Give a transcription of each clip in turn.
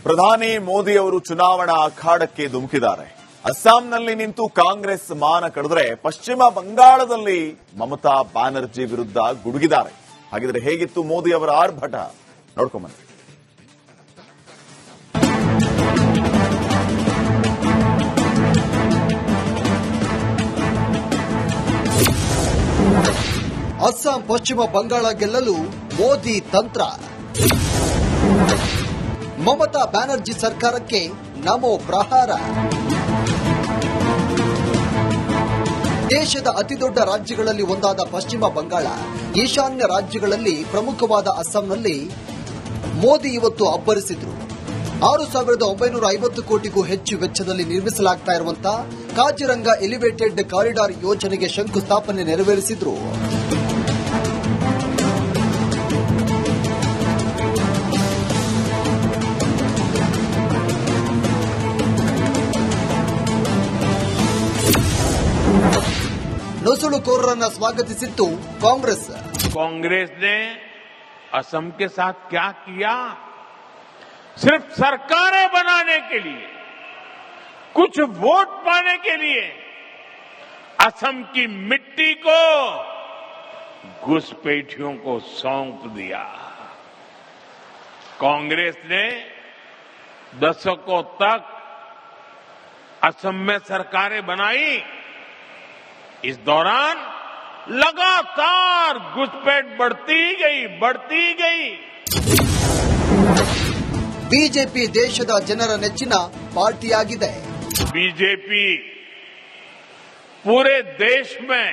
ಪ್ರಧಾನಿ ಮೋದಿ ಅವರು ಚುನಾವಣಾ ಅಖಾಡಕ್ಕೆ ಧುಮುಕಿದ್ದಾರೆ. ಅಸ್ಸಾಂನಲ್ಲಿ ನಿಂತು ಕಾಂಗ್ರೆಸ್ ಮಾನ ಕಡಿದ್ರೆ ಪಶ್ಚಿಮ ಬಂಗಾಳದಲ್ಲಿ ಮಮತಾ ಬ್ಯಾನರ್ಜಿ ವಿರುದ್ಧ ಗುಡುಗಿದ್ದಾರೆ. ಹಾಗಿದ್ರೆ ಹೇಗಿತ್ತು ಮೋದಿ ಅವರ ಆರ್ಭಟ ನೋಡ್ಕೊಂಬನ್ನಿ. ಅಸ್ಸಾಂ ಪಶ್ಚಿಮ ಬಂಗಾಳ ಗೆಲ್ಲಲು ಮೋದಿ ತಂತ್ರ. ಮಮತಾ ಬ್ಯಾನರ್ಜಿ ಸರ್ಕಾರಕ್ಕೆ ನಮೋ ಪ್ರಹಾರ. ದೇಶದ ಅತಿದೊಡ್ಡ ರಾಜ್ಯಗಳಲ್ಲಿ ಒಂದಾದ ಪಶ್ಚಿಮ ಬಂಗಾಳ, ಈಶಾನ್ಯ ರಾಜ್ಯಗಳಲ್ಲಿ ಪ್ರಮುಖವಾದ ಅಸ್ಸಾಂನಲ್ಲಿ ಮೋದಿ ಇವತ್ತು ಅಬ್ಬರಿಸಿದ್ರು. 6,950 ಕೋಟಿಗೂ ಹೆಚ್ಚು ವೆಚ್ಚದಲ್ಲಿ ನಿರ್ಮಿಸಲಾಗ್ತಾ ಇರುವಂತಹ ಕಾಜಿರಂಗ ಎಲಿವೇಟೆಡ್ ಕಾರಿಡಾರ್ ಯೋಜನೆಗೆ ಶಂಕುಸ್ಥಾಪನೆ ನೆರವೇರಿಸಿದ್ರು. ನುಸುಳುಕೋರರನ್ನ ಸ್ವಾಗತಿಸಿತ್ತು ಕಾಂಗ್ರೆಸ್. कांग्रेस ने असम के साथ क्या किया? सिर्फ सरकारें बनाने के लिए, कुछ वोट पाने के लिए असम की मिट्टी को घुसपैठियों को सौंप दिया. कांग्रेस ने दशकों तक असम में सरकारें बनाई. इस दौरान लगातार घुसपैठ बढ़ती गई. ಬಿಜೆಪಿ ದೇಶದ ಜನರ ನೆಚ್ಚಿನ ಪಾರ್ಟಿಯಾಗಿದೆ. बीजेपी पूरे देश में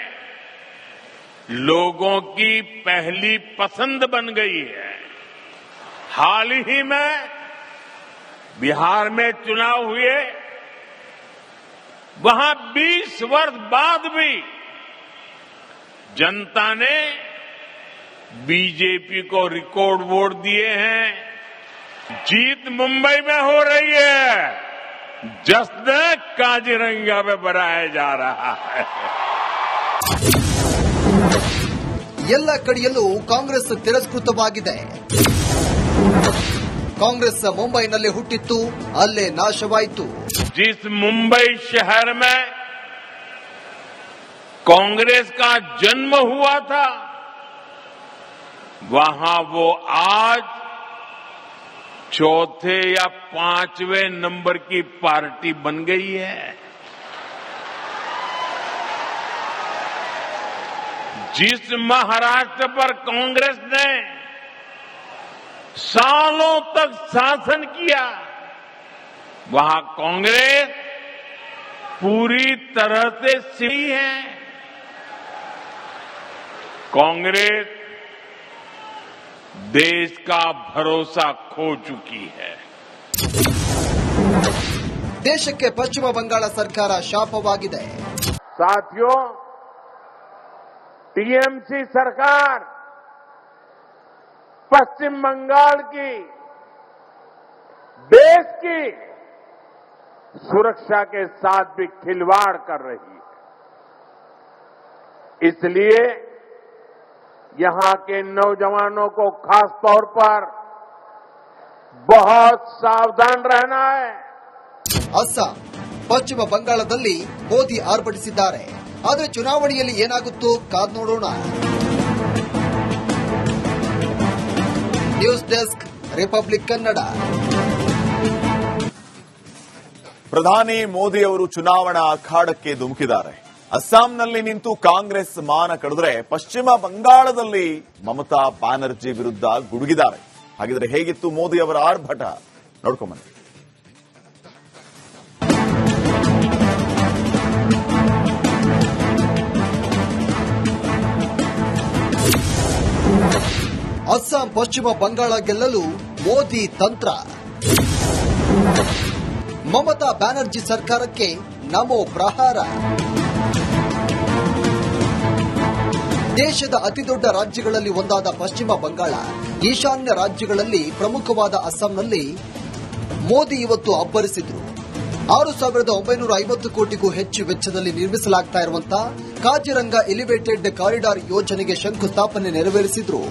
लोगों की पहली पसंद बन गई है. हाल ही में बिहार में चुनाव हुए, वहां 20 वर्ष बाद भी जनता ने बीजेपी को रिकॉर्ड वोट दिए हैं. जीत मुंबई में हो रही है, जश्न काजीरंगा में मनाया जा रहा है. ಎಲ್ಲ ಕಡೆಯಲ್ಲೂ ಕಾಂಗ್ರೆಸ್ ತಿರಸ್ಕೃತವಾಗಿದೆ. ಕಾಂಗ್ರೆಸ್ ಮುಂಬೈನಲ್ಲಿ ಹುಟ್ಟಿತ್ತು, ಅಲ್ಲೇ ನಾಶವಾಯಿತು. जिस मुंबई शहर में कांग्रेस का जन्म हुआ था, वहां वो आज चौथे या 5वें नंबर की पार्टी बन गई है. जिस महाराष्ट्र पर कांग्रेस ने सालों तक शासन किया, वहां कांग्रेस पूरी तरह से सिली है. कांग्रेस देश का भरोसा खो चुकी है. ದೇಶಕ್ಕೆ ಪಶ್ಚಿಮ ಬಂಗಾಳ ಸರ್ಕಾರ ಶಾಪವಾಗಿದೆ. साथियों, टीएमसी सरकार पश्चिम बंगाल की, देश की सुरक्षा के साथ भी खिलवाड़ कर रही है. इसलिए यहां के नौजवानों को खास तौर पर बहुत सावधान रहना है. ಅಸ್ಸಾಂ ಪಶ್ಚಿಮ ಬಂಗಾಳದಲ್ಲಿ ಮೋದಿ ಆರ್ಭಟಿಸಿದ್ದಾರೆ. ಆದರೆ ಚುನಾವಣೆಯಲ್ಲಿ ಏನಾಗುತ್ತೋ ಕಾದ್ ನೋಡೋಣ. News desk, republic Kannada. ಪ್ರಧಾನಿ ಮೋದಿ ಅವರು ಚುನಾವಣಾ ಅಖಾಡಕ್ಕೆ ಧುಮುಕಿದ್ದಾರೆ. ಅಸ್ಸಾಂನಲ್ಲಿ ನಿಂತು ಕಾಂಗ್ರೆಸ್ ಮಾನ ಕಡಿದ್ರೆ ಪಶ್ಚಿಮ ಬಂಗಾಳದಲ್ಲಿ ಮಮತಾ ಬ್ಯಾನರ್ಜಿ ವಿರುದ್ಧ ಗುಡುಗಿದ್ದಾರೆ. ಹಾಗಿದ್ರೆ ಹೇಗಿತ್ತು ಮೋದಿ ಅವರ ಆರ್ಭಟ ನೋಡ್ಕೊಂಬನ್ನಿ. ಅಸ್ಸಾಂ ಪಶ್ಚಿಮ ಬಂಗಾಳ ಗೆಲ್ಲಲು ಮೋದಿ ತಂತ್ರ. ಮಮತಾ ಬ್ಯಾನರ್ಜಿ ಸರ್ಕಾರಕ್ಕೆ ನಮೋ ಪ್ರಹಾರ. ದೇಶದ ಅತಿದೊಡ್ಡ ರಾಜ್ಯಗಳಲ್ಲಿ ಒಂದಾದ ಪಶ್ಚಿಮ ಬಂಗಾಳ, ಈಶಾನ್ಯ ರಾಜ್ಯಗಳಲ್ಲಿ ಪ್ರಮುಖವಾದ ಅಸ್ಸಾಂನಲ್ಲಿ ಮೋದಿ ಇವತ್ತು ಅಬ್ಬರಿಸಿದ್ರು. 6,950 ಕೋಟಿಗೂ ಹೆಚ್ಚು ವೆಚ್ಚದಲ್ಲಿ ನಿರ್ಮಿಸಲಾಗ್ತಾ ಇರುವಂತಹ ಕಾಜಿರಂಗ ಎಲಿವೇಟೆಡ್ ಕಾರಿಡಾರ್ ಯೋಜನೆಗೆ ಶಂಕುಸ್ಥಾಪನೆ ನೆರವೇರಿಸಿದ್ರು.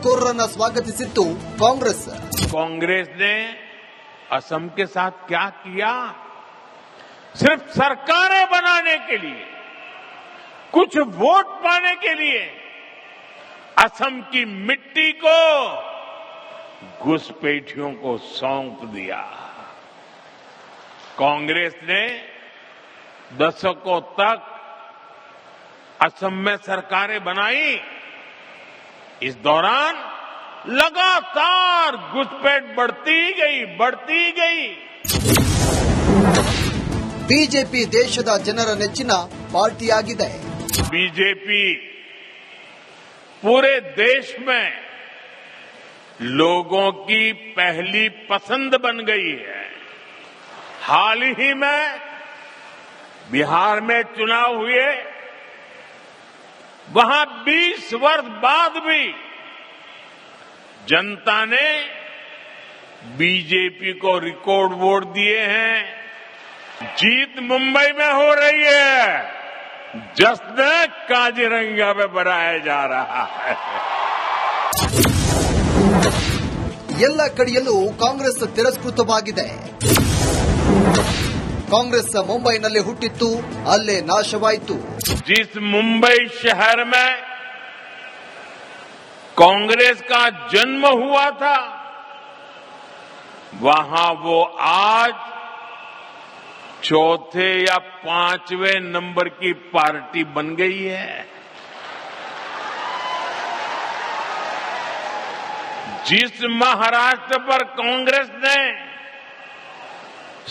ನುಸುಳುಕೋರರನ್ನ ಸ್ವಾಗತಿಸಿತ್ತು ಕಾಂಗ್ರೆಸ್. कांग्रेस ने असम के साथ क्या किया? सिर्फ सरकारें बनाने के लिए, कुछ वोट पाने के लिए असम की मिट्टी को घुसपैठियों को सौंप दिया. कांग्रेस ने दशकों तक असम में सरकारें बनाई. इस दौरान लगातार घुसपैठ बढ़ती गई. ಬಿಜೆಪಿ ದೇಶದ ಜನರ ನೆಚ್ಚಿನ ಪಾರ್ಟಿಯಾಗಿದೆ. बीजेपी पूरे देश में लोगों की पहली पसंद बन गई है. हाल ही में बिहार में चुनाव हुए, वहां 20 वर्ष बाद भी जनता ने बीजेपी को रिकॉर्ड वोट दिए हैं. जीत मुंबई में हो रही है, जश्न काजीरंगा में मनाया जा रहा है. ಎಲ್ಲ ಕಡೆಯಲ್ಲೂ ಕಾಂಗ್ರೆಸ್ ತಿರಸ್ಕೃತವಾಗಿದೆ. ಕಾಂಗ್ರೆಸ್ ಮುಂಬೈನಲ್ಲಿ ಹುಟ್ಟಿತ್ತು, ಅಲ್ಲೇ ನಾಶವಾಯಿತು. जिस मुंबई शहर में कांग्रेस का जन्म हुआ था, वहां वो आज चौथे या पांचवें नंबर की पार्टी बन गई है. जिस महाराष्ट्र पर कांग्रेस ने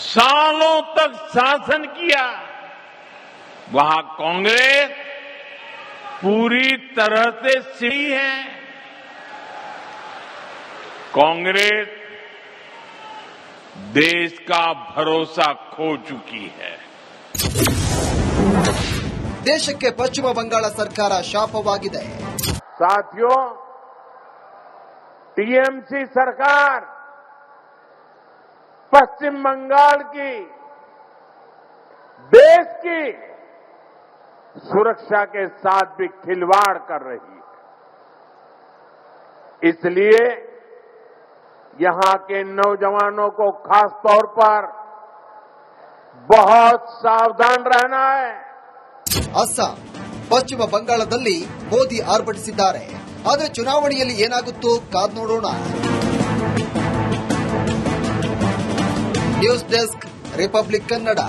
सालों तक शासन किया, वहां कांग्रेस पूरी तरह से सही है. कांग्रेस देश का भरोसा खो चुकी है. ದೇಶಕ್ಕೆ ಪಶ್ಚಿಮ ಬಂಗಾಳ ಸರ್ಕಾರ ಶಾಪವಾಗಿದೆ. साथियों, टीएमसी सरकार पश्चिम बंगाल की, देश की सुरक्षा के साथ भी खिलवाड़ कर रही है. इसलिए यहां के नौजवानों को खास तौर पर बहुत सावधान रहना है. ಅಸ್ಸಾಂ, ಪಶ್ಚಿಮ ಬಂಗಾಳದಲ್ಲಿ ಮೋದಿ ಆರ್ಭಟಿಸಿದ್ದಾರೆ. ಆದರೆ ಚುನಾವಣೆಯಲ್ಲಿ ಏನಾಗುತ್ತೋ ಕಾದ್ ನೋಡೋಣ. News desk, republic Kannada.